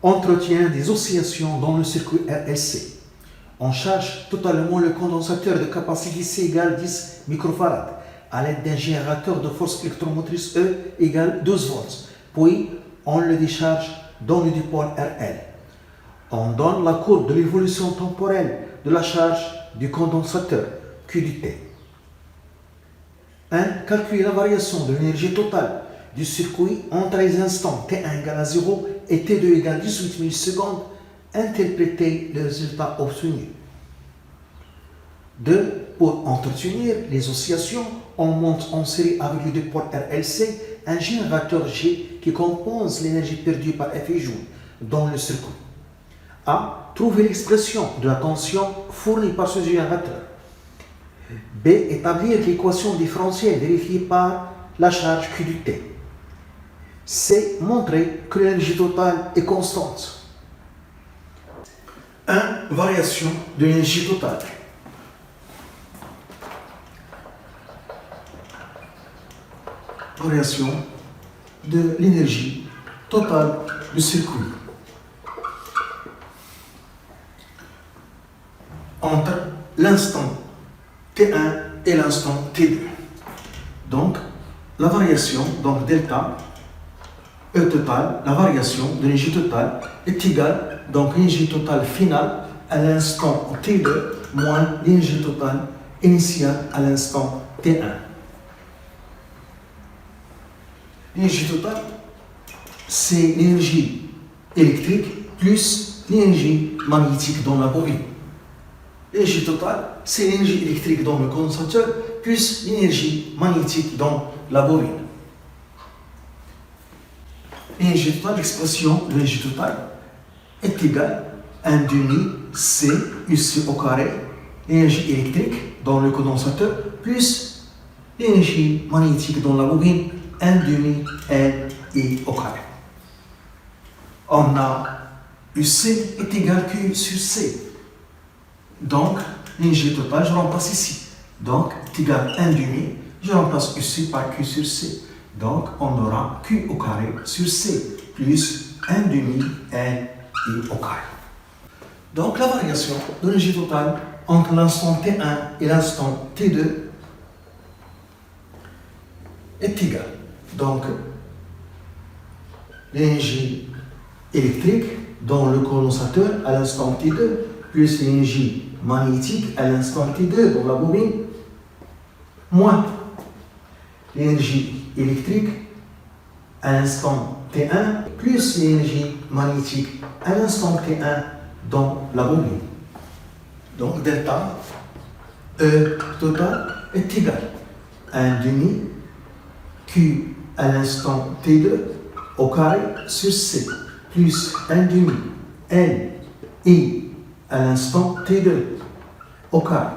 Entretien des oscillations dans le circuit RLC. On charge totalement le condensateur de capacité C égale 10 microfarad à l'aide d'un générateur de force électromotrice E égale 12 volts. Puis, on le décharge dans le dipôle RL. On donne la courbe de l'évolution temporelle de la charge du condensateur, Q du T. 1. Calculer la variation de l'énergie totale du circuit entre les instants T1 égale à 0 et T2 égale 18 millisecondes. Interpréter le résultat obtenu. 2. Pour entretenir les oscillations, on monte en série avec le dipôle RLC un générateur G qui compense l'énergie perdue par effet Joule dans le circuit. A. Trouver l'expression de la tension fournie par ce générateur. B. Établir l'équation différentielle vérifiée par la charge Q du T. C. Montrer que l'énergie totale est constante. 1. Variation de l'énergie totale. Variation de l'énergie totale du circuit entre l'instant T1 et l'instant T2. Donc, la variation, donc delta, E total, la variation de l'énergie totale est égale, donc l'énergie totale finale à l'instant T2 moins l'énergie totale initiale à l'instant T1. L'énergie totale, c'est l'énergie électrique plus l'énergie magnétique dans la bobine. L'énergie totale, c'est l'énergie électrique dans le condensateur plus l'énergie magnétique dans la bobine. L'énergie totale, l'expression de l'énergie totale est égale à 1 demi C UC au carré, l'énergie électrique dans le condensateur plus l'énergie magnétique dans la bobine, 1 demi L I au carré. On a UC est égal à Q sur C. Donc, l'énergie totale, je remplace ici. Donc, est égal à 1 demi, je remplace UC par Q sur C. Donc, on aura Q au carré sur C plus 1 demi L I au carré. Donc, la variation de l'énergie totale entre l'instant T1 et l'instant T2 est égale. Donc, l'énergie électrique dans le condensateur à l'instant T2 plus l'énergie magnétique à l'instant T2 dans la bobine moins l'énergie électrique à l'instant T1 plus l'énergie magnétique à l'instant T1 dans la bobine. Donc delta E total est égal à 1 demi Q à l'instant T2 au carré sur C plus 1 demi L I à l'instant T2 au carré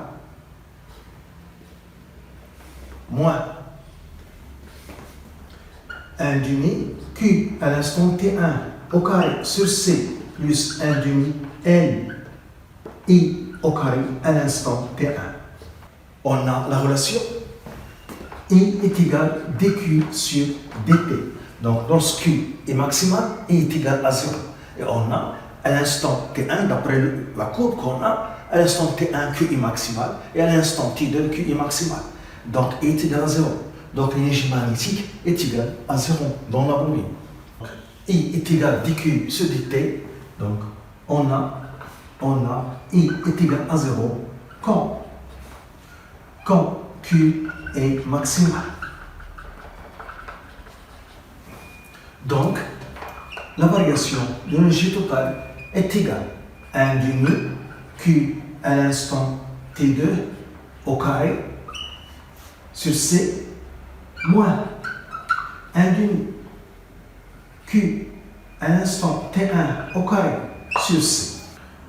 moins 1 demi Q à l'instant T1 au carré sur C plus 1 demi L I au carré à l'instant T1. On a la relation I est égal à dQ sur dt. Donc, lorsque Q est maximal, I est égal à 0. Et on a à l'instant T1, d'après la courbe qu'on a, à l'instant T1, Q est maximal, et à l'instant T2, Q est maximal. Donc, I est égal à 0. Donc, l'énergie magnétique est égale à 0 dans la bobine. I est égal à dQ sur dt. Donc, on a I est égal à 0 quand Q est maximal. Donc, la variation de l'énergie totale est égale à 1 demi Q à l'instant T2 au carré sur C moins 1 demi Q à l'instant T1 au carré sur C.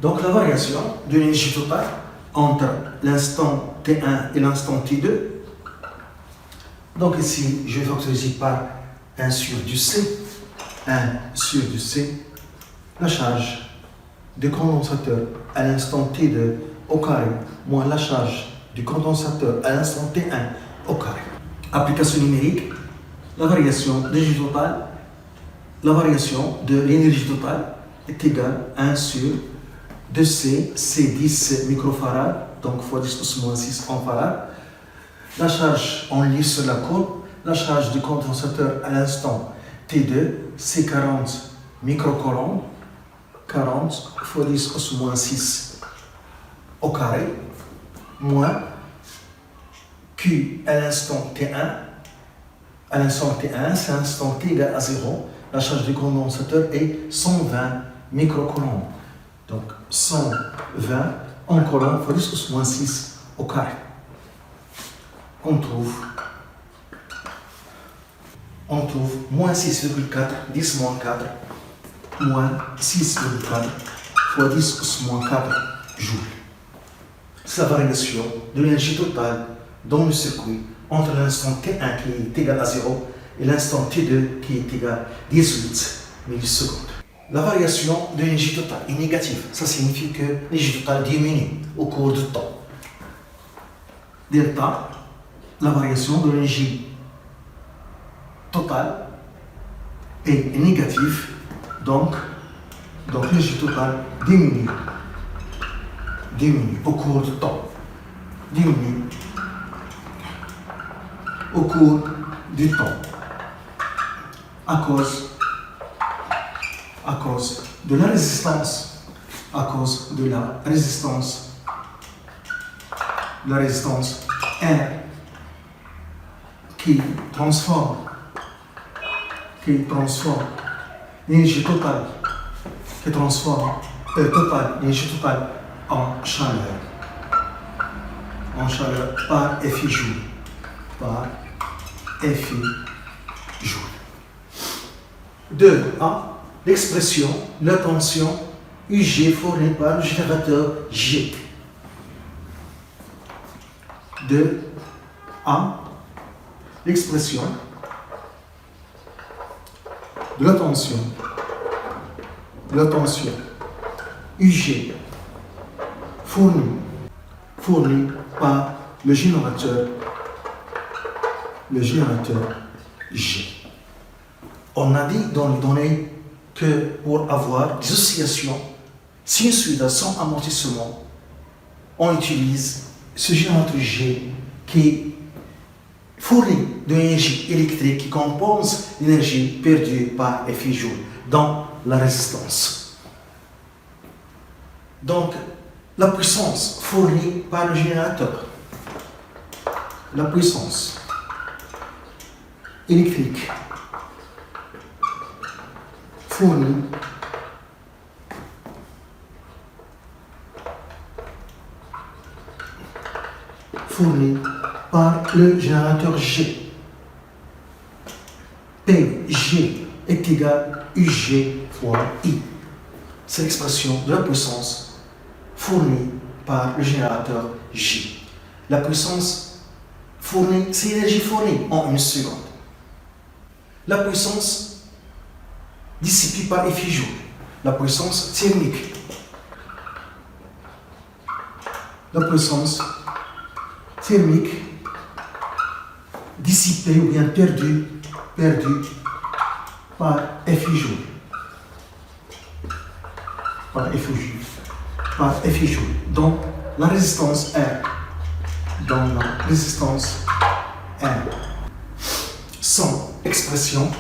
Donc, la variation de l'énergie totale entre l'instant T1 et l'instant T2. Donc, ici, je vais factoriser par 1 sur du C. 1 sur du C. La charge du condensateur à l'instant T2 au carré moins la charge du condensateur à l'instant T1 au carré. Application numérique, la variation de l'énergie totale, la variation de l'énergie totale est égal à 1 sur 2C, c'est 10 microfarads, donc fois 10 pouces moins 6 en farad. La charge, on lit sur la courbe, la charge du condensateur à l'instant T2, c'est 40 microcoulombs, 40 fois 10 pouces moins 6 au carré, moins Q à l'instant T1, à l'instant T1, c'est l'instant T égale à 0, la charge du condensateur est 120 microcoulombs. Donc 120 en coulomb fois 10 pouces moins 6 au carré. On trouve moins 6,4, 10 moins 4, moins 6,4 fois 10 pouces moins 4 joules. C'est la variation de l'énergie totale dans le circuit entre l'instant T1 qui est égal à 0 et l'instant T2 qui est égal à 18 millisecondes. La variation de l'énergie totale est négative. Ça signifie que l'énergie totale diminue au cours du temps. Delta, la variation de l'énergie totale est négative, donc l'énergie totale diminue au cours du temps. Diminue au cours du temps à cause de la résistance, R qui transforme l'énergie totale, l'énergie totale en chaleur par Fi joule. De A, l'expression, la tension UG fournie par le générateur G. De A, l'expression de la tension UG fournie par le générateur G. On a dit dans les données que pour avoir des oscillations sinusoïdales sans amortissement, on utilise ce générateur G qui fournit de l'énergie électrique qui compense l'énergie perdue par Fi joule dans la résistance. Donc, la puissance fournie par le générateur, la puissance électrique fournie par le générateur G. Pg est égal à UG fois I. C'est l'expression de la puissance fournie par le générateur G. La puissance fournie, c'est l'énergie fournie en une seconde. La puissance dissipée par Fi joule, la puissance thermique. La puissance thermique dissipée ou bien perdue par Fi joule. Par Fi joule. Donc, la résistance R. Sans expression,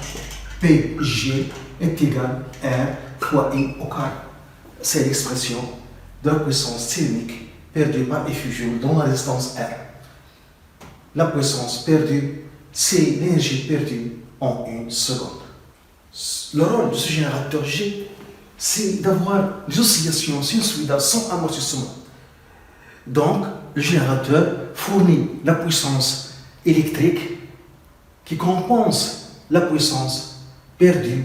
Pg est égal à R fois I au carré. C'est l'expression de la puissance thermique perdue par Fi joule dans la résistance R. La puissance perdue, c'est l'énergie perdue en une seconde. Le rôle de ce générateur G, c'est d'avoir des oscillations sinusoïdales sans amortissement. Donc, le générateur fournit la puissance électrique qui compense la puissance perdue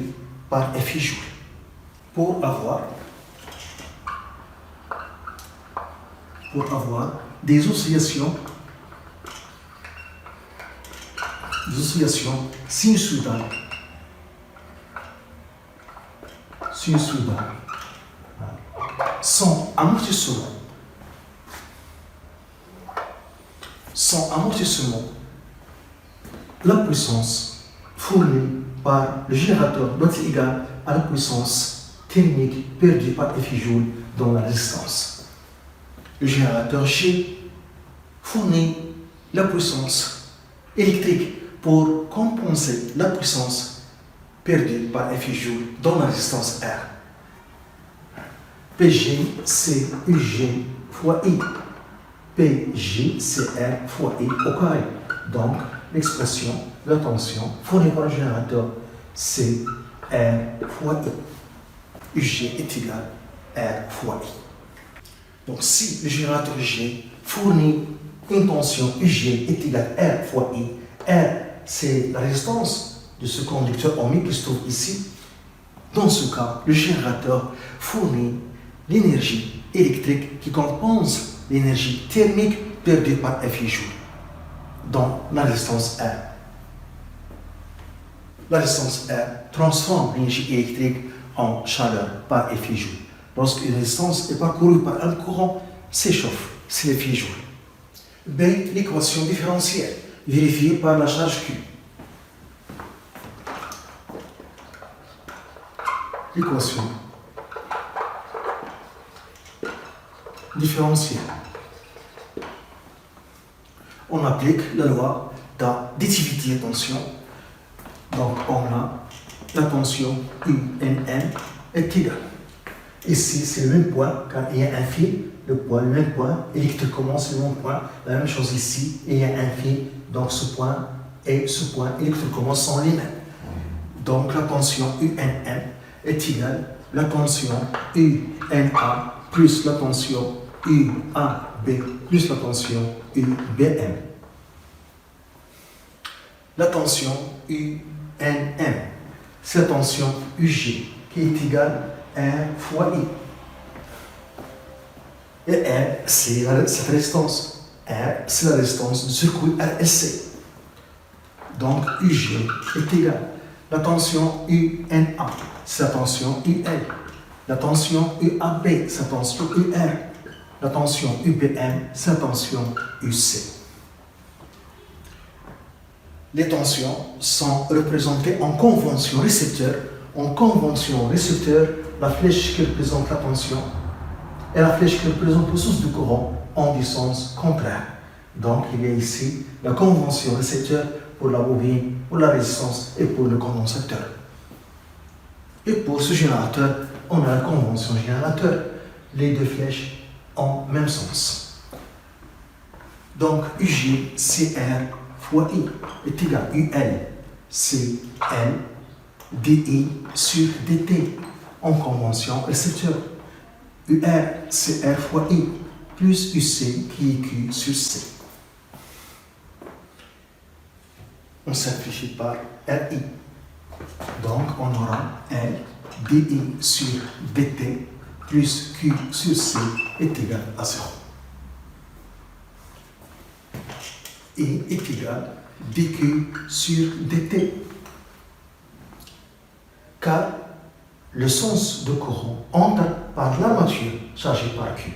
par Fi joule pour avoir des oscillations sinusoïdales sans amortissement. La puissance fournie par le générateur doit être égale à la puissance thermique perdue par effet Joule dans la résistance. Le générateur G fournit la puissance électrique pour compenser la puissance perdue par effet Joule dans la résistance R. PG, c'est UG fois I. PG, c'est R fois I au carré. Donc, l'expression de la tension fournie par le générateur, c'est R fois I. UG est égal à R fois I. Donc, si le générateur G fournit une tension UG est égale à R fois I, R, c'est la résistance de ce conducteur ohmique qui se trouve ici. Dans ce cas, le générateur fournit l'énergie électrique qui compense l'énergie thermique perdue par effet Joule dans la résistance R. La résistance R transforme l'énergie électrique en chaleur par effet Joule. Lorsqu'une résistance est parcourue par un courant, s'échauffe, c'est l'effet Joule. B. L'équation différentielle, vérifiée par la charge Q. L'équation différentielle. On applique la loi d'additivité de tension. Donc, on a la tension UNM est égale. Ici, c'est le même point, car il y a un fil, le même point, électriquement, c'est le même point. La même chose ici, il y a un fil, donc ce point et ce point, électriquement, sont les mêmes. Donc, la tension UNM est égale à la tension UNA plus la tension UAB plus la tension UBM. La tension UNM, c'est la tension UG qui est égale à R fois I. Et R, c'est cette résistance. R, c'est la résistance du circuit RSC. Donc UG est égal. La tension UNA, c'est la tension UL. La tension UAB, c'est la tension UR. La tension UBM, c'est la tension UC. Les tensions sont représentées en convention récepteur. En convention récepteur, la flèche qui représente la tension et la flèche qui représente le source du courant ont des sens contraires. Donc, il y a ici la convention récepteur pour la bobine, pour la résistance et pour le condensateur. Et pour ce générateur, on a la convention générateur. Les deux flèches ont le même sens. Donc, UG, CR fois I est égal à UL, CL, DI sur DT en convention récepteur. UR, CR fois I plus UC qui est Q sur C. On simplifie par RI. Donc, on aura L, DI sur DT plus Q sur C est égal à 0. I est égal à dQ sur dt. Car le sens de courant entre par l'armature chargée par Q.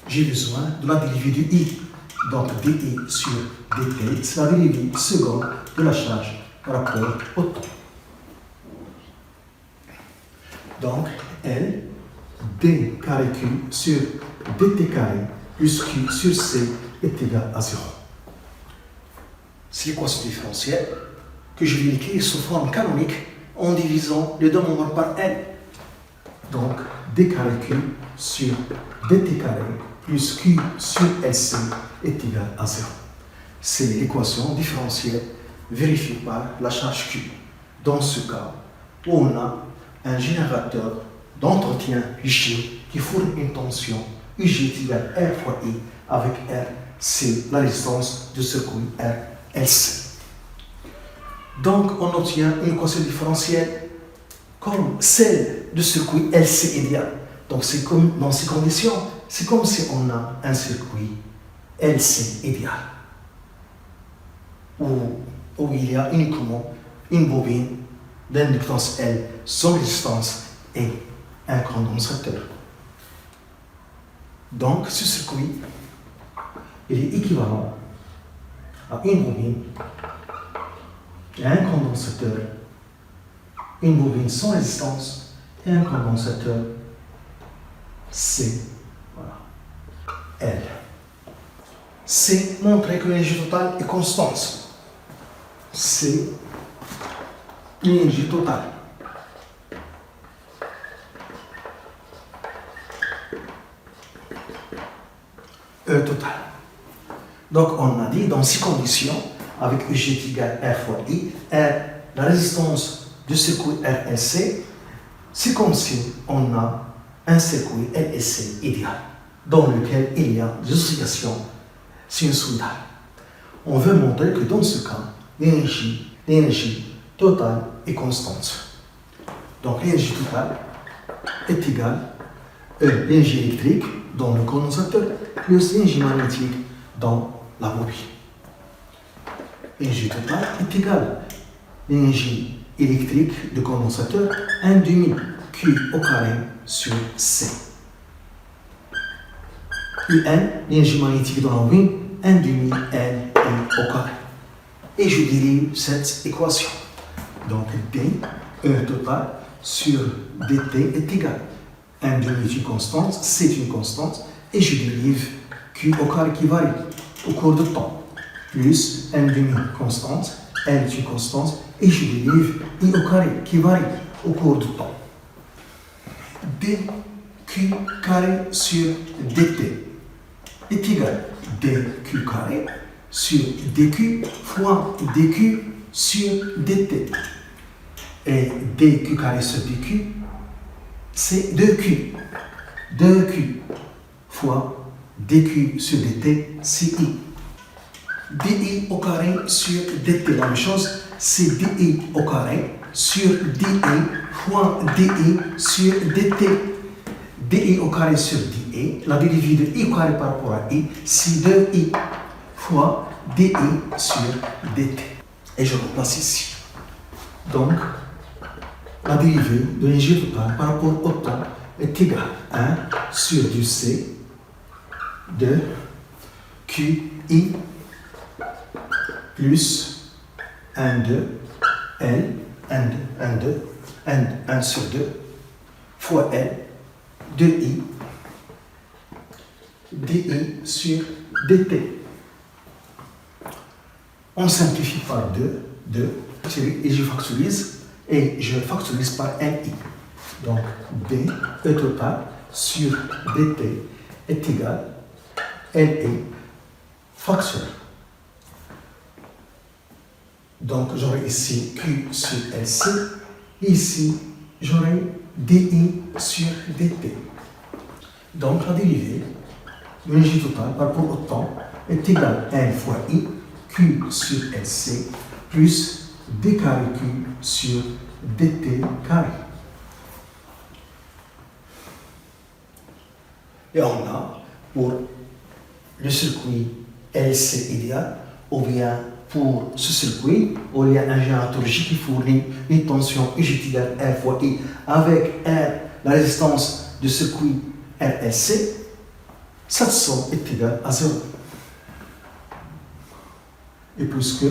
J'ai besoin de la dérivée du I. Donc dI sur dt, c'est la dérivée seconde de la charge par rapport au temps. Donc L, d carré Q sur dt carré plus Q sur C est égal à 0. C'est l'équation différentielle que je vais écrire sous forme canonique en divisant les deux nombres par N. Donc, d carré Q sur dt carré plus Q sur LC est égal à 0. C'est l'équation différentielle vérifiée par la charge Q. Dans ce cas, on a un générateur d'entretien G qui fournit une tension UG est égal à R fois I avec R, c'est la résistance du circuit RLC. Donc, on obtient une équation différentielle comme celle du circuit LC idéal. Donc, c'est comme dans ces conditions, c'est comme si on a un circuit LC idéal où il y a uniquement une bobine d'inductance L sans résistance et un condensateur. Donc, ce circuit, il est équivalent à une bobine, un condensateur une bobine sans résistance et un condensateur C. Voilà. L. C montrer que l'énergie totale est constante. C, l'énergie totale. E total. Donc on a dit dans ces conditions, avec EG égale R fois I, R, la résistance du circuit RLC, c'est comme si on a un circuit RLC idéal, dans lequel il y a des oscillations sinusoïdales. On veut montrer que dans ce cas, l'énergie totale est constante. Donc l'énergie totale est égale à l'énergie électrique dans le condensateur plus l'énergie magnétique dans la bobine. L'énergie totale est égale à l'énergie électrique du condensateur 1 demi Q au carré sur C. UN, l'énergie magnétique dans la bobine, 1 demi N I au carré. Et je dérive cette équation. Donc D, E total sur dt est égal. 1 demi est une constante, C est une constante, et je dérive Q au carré qui varie au cours du temps, plus 1 demi constante, N est une constante, et je dérive I au carré qui varie au cours du temps. dq carré sur dt est égal à dq carré sur dq fois dq sur dt. Et dq carré sur dq, c'est 2q. 2q fois dq sur dt, c'est i. di au carré sur dt, la même chose, c'est di au carré sur di fois di sur dt. di au carré sur di, la dérivée de i au carré par rapport à i, c'est 2i fois di sur dt. Et je replace ici. Donc, la dérivée de l'énergie totale par rapport au temps est égale à 1 sur du C de QI plus 1, 2, L, 1, 2, 1, 2, 1 sur 2 fois L, 2I, DI sur DT. On simplifie par 2, et je factorise. Et je factorise par NI. Donc, D, E total sur DT est égal à NI facteur. Donc, j'aurai ici Q sur LC. Ici, j'aurai DI sur DT. Donc, la dérivée de l'énergie totale par rapport au temps est égale à N fois I, Q sur LC, plus d carré Q sur dt carré. Et on a pour le circuit LC idéal, ou bien pour ce circuit, où il y a un générateur J qui fournit une tension UG égale R fois I avec R, la résistance du circuit RLC, cette somme est égale à 0. Et puisque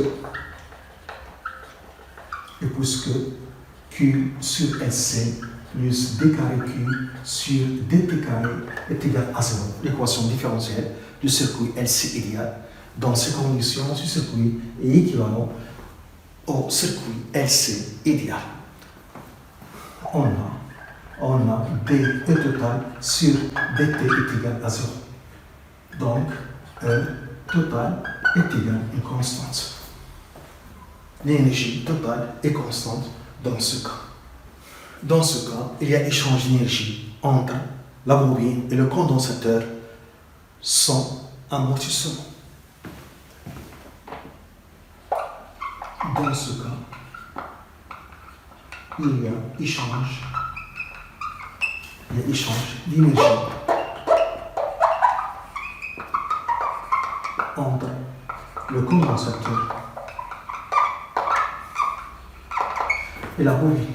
Q sur SC plus d carré Q sur dt carré est égal à 0. L'équation différentielle du circuit LC idéal dans ces conditions, ce circuit est équivalent au circuit LC idéal. On a d E total sur dt est égal à 0. Donc, E total est égal à une constante. L'énergie totale est constante dans ce cas. Dans ce cas, il y a échange d'énergie entre la bobine et le condensateur sans amortissement. Dans ce cas, il y a échange d'énergie entre le condensateur et la bobine.